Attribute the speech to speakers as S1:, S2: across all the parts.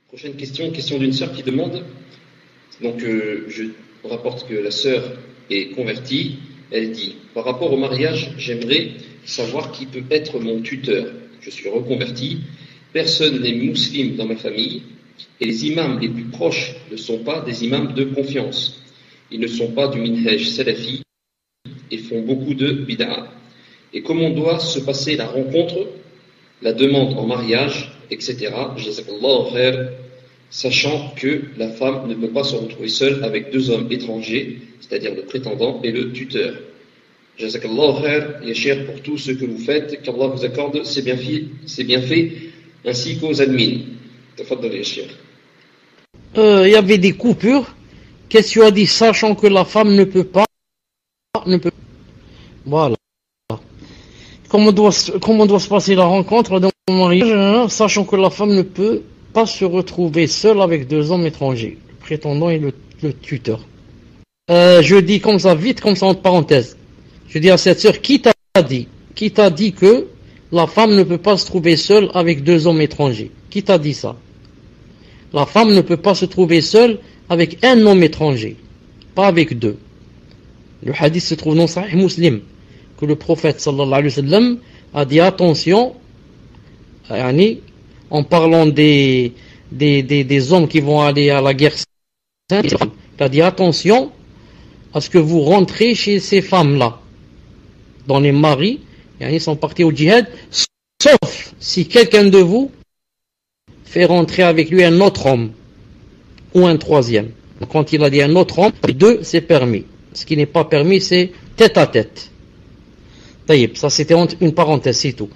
S1: Prochaine question, question d'une sœur qui demande. Donc, je rapporte que la sœur est convertie. Elle dit, par rapport au mariage, j'aimerais savoir qui peut être mon tuteur. Je suis reconvertie. Personne n'est musulman dans ma famille. Et les imams les plus proches ne sont pas des imams de confiance. Ils ne sont pas du minhaj salafi et font beaucoup de bid'a. Et comment doit se passer la rencontre, la demande en mariage, etc. Jazakallahu khair, sachant que la femme ne peut pas se retrouver seule avec deux hommes étrangers, c'est-à-dire le prétendant et le tuteur. Jazakallahu khair, ya cher, pour tout ce que vous faites, qu'Allah vous accorde ses bienfaits, ainsi qu'aux admins. Tafaddal ya cher.
S2: Il y avait des coupures. Qu'est-ce que tu as dit, sachant que la femme ne peut pas. Voilà. Comment doit se passer la rencontre dans le mariage, sachant que la femme ne peut pas se retrouver seule avec deux hommes étrangers, le prétendant et le tuteur. Je dis comme ça, vite, comme ça, entre parenthèses. Je dis à cette sœur, qui t'a dit que la femme ne peut pas se trouver seule avec deux hommes étrangers? Qui t'a dit ça? La femme ne peut pas se trouver seule avec un homme étranger, pas avec deux. Le hadith se trouve dans Sahih Muslim, que le prophète sallallahu alayhi wa sallam a dit attention, en parlant des hommes qui vont aller à la guerre sainte, il a dit attention à ce que vous rentrez chez ces femmes-là, dans les maris, ils sont partis au djihad, sauf si quelqu'un de vous fait rentrer avec lui un autre homme, ou un troisième. Quand il a dit un autre homme, deux, c'est permis. Ce qui n'est pas permis, c'est tête à tête. Ça, c'était une parenthèse, c'est tout.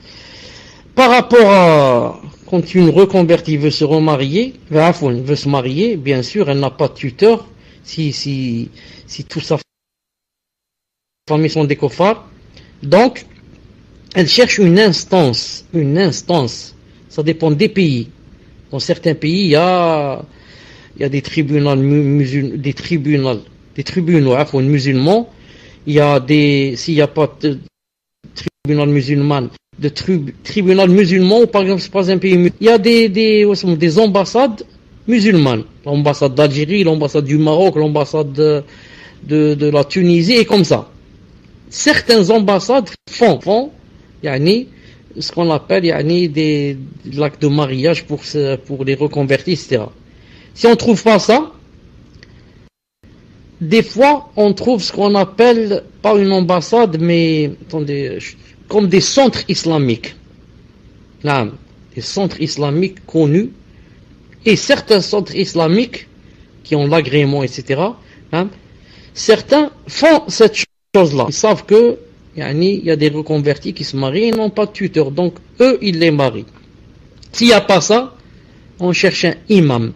S2: Par rapport à quand une reconvertie veut se remarier, veut se marier, bien sûr, elle n'a pas de tuteur. Si toute sa famille sont des koffars, donc elle cherche une instance. Ça dépend des pays. Dans certains pays, il y a des tribunaux musulmans. Il y a s'il n'y a pas de tribunal musulman, ou par exemple, c'est pas un pays musulman, il y a des ambassades musulmanes. L'ambassade d'Algérie, l'ambassade du Maroc, l'ambassade de la Tunisie, et comme ça. Certaines ambassades font ce qu'on appelle des actes de mariage pour les reconvertis, etc. Si on ne trouve pas ça, des fois on trouve ce qu'on appelle, pas une ambassade, mais comme des centres islamiques. Des centres islamiques connus, et certains centres islamiques qui ont l'agrément, etc. Certains font cette chose-là. Ils savent que il y a des reconvertis qui se marient et n'ont pas de tuteur, donc eux ils les marient. S'il n'y a pas ça, on cherche un imam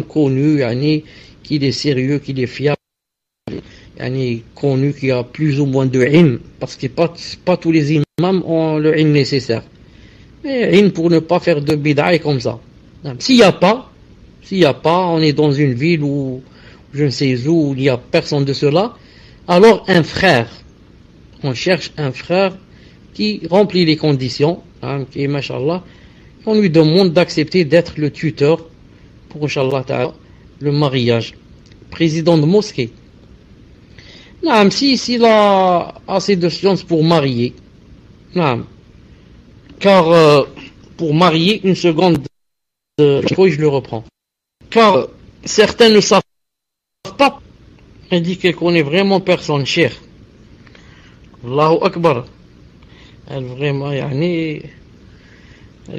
S2: connu, qui est sérieux, qui est fiable, connu, qui a plus ou moins de ilm, parce que pas tous les imams ont le ilm nécessaire. Mais ilm pour ne pas faire de bid'a comme ça. S'il n'y a pas, on est dans une ville où je ne sais où il n'y a personne de cela, alors un frère. On cherche un frère qui remplit les conditions, qui est mashallah. On lui demande d'accepter d'être le tuteur pour, inshallah ta'ala, le mariage. Président de mosquée. S'il a assez de science pour marier. Car pour marier, une seconde, je le reprends. Car certains ne savent pas. Elle dit qu'elle connaît vraiment personne, cher. Allahu Akbar. Elle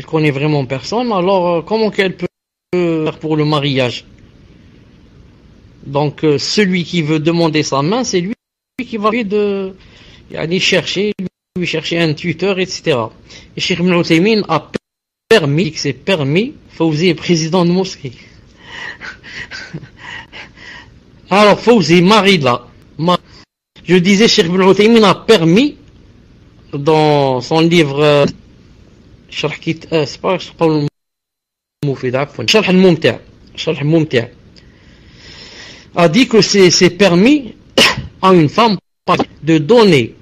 S2: connaît vraiment personne, alors comment qu'elle peut faire pour le mariage? Donc celui qui veut demander sa main, c'est lui qui va lui chercher un tuteur, etc. Et Cheikh Ibn Uthaymin a permis, Fawzi est président de mosquée. Alors Fawzi, marie là. Je disais, Cheikh Ibn Uthaymin a permis, dans son livre Sharh al-Mumti', a dit que c'est permis à une femme de donner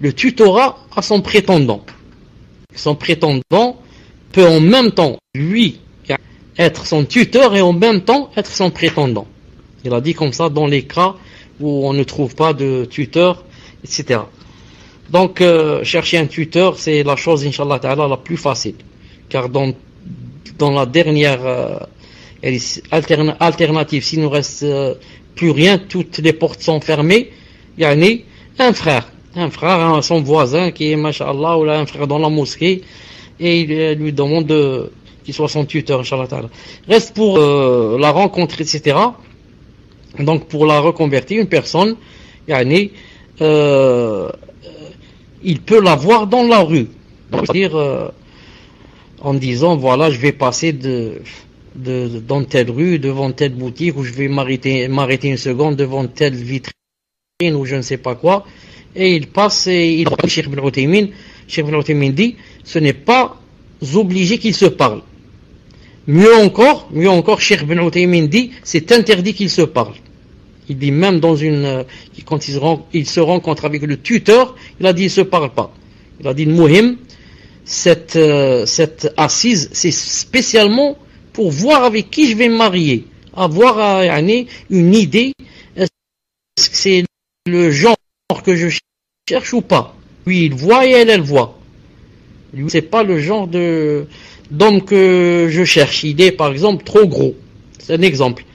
S2: le tutorat à son prétendant. Son prétendant peut en même temps, lui, être son tuteur et en même temps être son prétendant. Il a dit comme ça dans les cas où on ne trouve pas de tuteur, etc. Donc, chercher un tuteur, c'est la chose, Inch'Allah Ta'ala, la plus facile. Car dans la dernière alternative, s'il ne reste plus rien, toutes les portes sont fermées, il y a un frère, son voisin qui est, masha'Allah, ou là, un frère dans la mosquée, et il lui demande qu'il soit son tuteur, Inch'Allah Ta'ala. Reste pour la rencontre, etc. Donc, pour la reconvertir, une personne, il peut la voir dans la rue. C'est-à-dire, en disant, voilà, je vais passer dans telle rue, devant telle boutique, ou je vais m'arrêter une seconde devant telle vitrine, ou je ne sais pas quoi, et il passe, et il dit, Cheikh Ibn Uthaymin dit, ce n'est pas obligé qu'ils se parlent. Mieux encore, Cheikh Ibn Uthaymin dit, c'est interdit qu'ils se parlent. Il dit même quand il se rencontre avec le tuteur, il a dit, il se parle pas. Il a dit, Mouhim, cette assise, c'est spécialement pour voir avec qui je vais me marier, avoir une idée, est-ce que c'est le genre que je cherche ou pas. Lui, il voit et elle voit. Lui, c'est pas le genre d'homme que je cherche. Il est, par exemple, trop gros. C'est un exemple.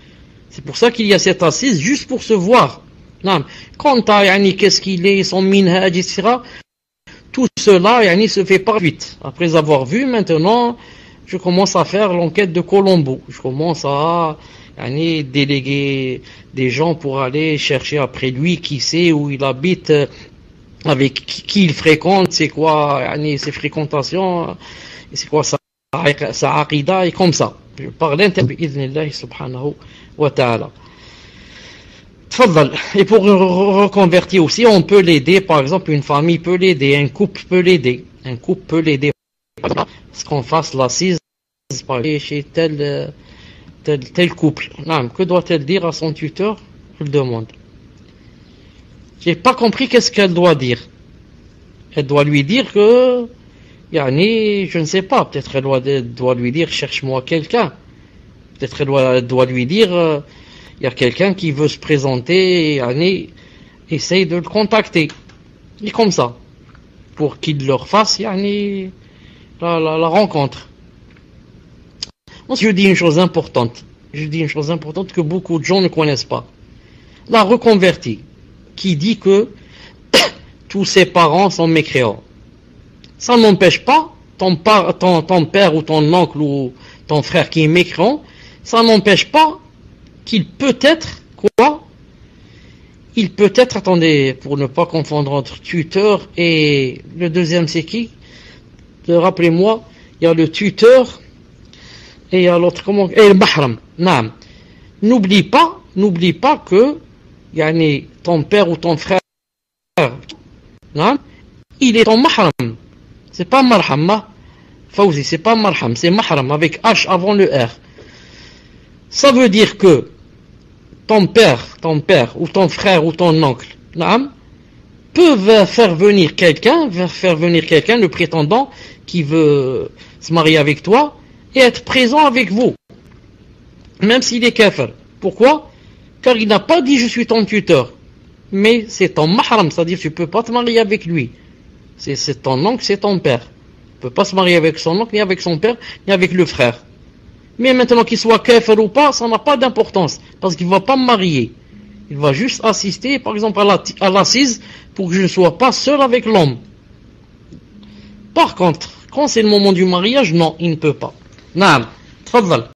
S2: C'est pour ça qu'il y a cette assise, juste pour se voir. Non. Quant à qu'est-ce qu'il est, son minhaj, etc., tout cela se fait par suite. Après avoir vu, maintenant, je commence à faire l'enquête de Colombo. Je commence à déléguer des gens pour aller chercher après lui qui sait où il habite, avec qui il fréquente, c'est quoi ses fréquentations, c'est quoi sa aqida, et comme ça. Par l'intermédiaire d'Idhnillah subhanahu wa ta'ala. Et pour reconvertir aussi, on peut l'aider, par exemple, une famille peut l'aider, un couple peut l'aider. Parce qu'on fasse l'assise chez tel couple. Non, que doit-elle dire à son tuteur? Je le demande. J'ai pas compris qu'est-ce qu'elle doit dire. Elle doit lui dire que, je ne sais pas, peut-être elle doit lui dire, cherche-moi quelqu'un. Peut-être elle doit lui dire, il y a quelqu'un qui veut se présenter, essaye de le contacter. Et comme ça. Pour qu'il leur fasse, la rencontre. Ensuite, je dis une chose importante que beaucoup de gens ne connaissent pas. La reconvertie, qui dit que tous ses parents sont mécréants. Ça n'empêche pas ton père ou ton oncle ou ton frère qui est mécréant, ça n'empêche pas qu'il peut être, attendez, pour ne pas confondre entre tuteur et le deuxième c'est qui? Rappelez-moi, il y a le tuteur et il y a l'autre, et le mahram. Naam. N'oublie pas que, ton père ou ton frère, naam, il est ton mahram. C'est pas marham, Fawzi, c'est pas marham, c'est mahram avec H avant le R. Ça veut dire que ton père ou ton frère ou ton oncle, naam, peuvent faire venir quelqu'un, le prétendant qui veut se marier avec toi et être présent avec vous, même s'il est kafir. Pourquoi? Car il n'a pas dit je suis ton tuteur, mais c'est ton mahram, c'est-à-dire tu peux pas te marier avec lui. C'est ton oncle, c'est ton père. Tu peux pas se marier avec son oncle, ni avec son père, ni avec le frère. Mais maintenant qu'il soit kafir ou pas, ça n'a pas d'importance, parce qu'il ne va pas me marier. Il va juste assister, par exemple, à l'assise, pour que je ne sois pas seul avec l'homme. Par contre, quand c'est le moment du mariage, non, il ne peut pas. Naam, tfaddal.